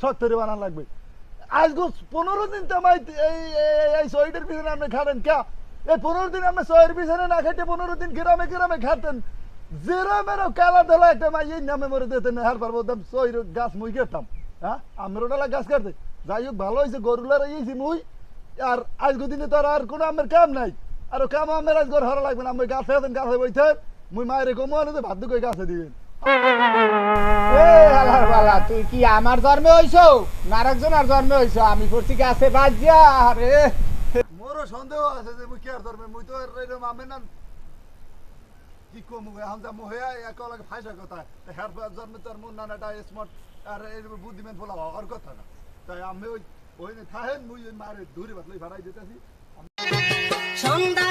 সত্তরে বানান লাগবে আজকে 15 দিন তো আমার এই শহীদের পিছনে আপনি খাবেন কে এই 15 দিন আপনি শহীদের পিছনে না খেতে 15 দিন গ্রামে গ্রামে খাতেন জেরা মেরো কালা ধলা একটা মাই এই নামে মরে দিতেন হার পারবো দাম শহীর গাছ মুই খেতাম হ্যাঁ আমরা ডালা গাছ কাটতে যাই হোক ভালো হয়েছে গরুলার ইয়েছি মুই আর আজকে দিনে তো আর কোনো আমার কাম নাই আর কাম আমার আজ ঘর হারা লাগবে না আমি গাছে আছেন গাছে বইতে মুই মায়ের কমো আনে ভাত দুই গাছে দিবেন তুই কি আমার জন্মে হইছো না আরেকজনের জন্মে হইছো আমি করছি গাছে বাজিয়া আরে মোরও সন্দেহ আছে যে মুই কেয়ার ধরবে মুই তো এরকম আমি না কি কমু এখন যা মোহে এক লাগে ফাইসা কথা হেয়ার জন্মে তোর মন নানাটা স্মার্ট আর এরকম বুদ্ধিমান ফোলা হওয়ার কথা না তাই আমি ওই থাহেন মুই মারে ধরে বাতলাই ভাড়াই দিতেছি সন্ধ্যা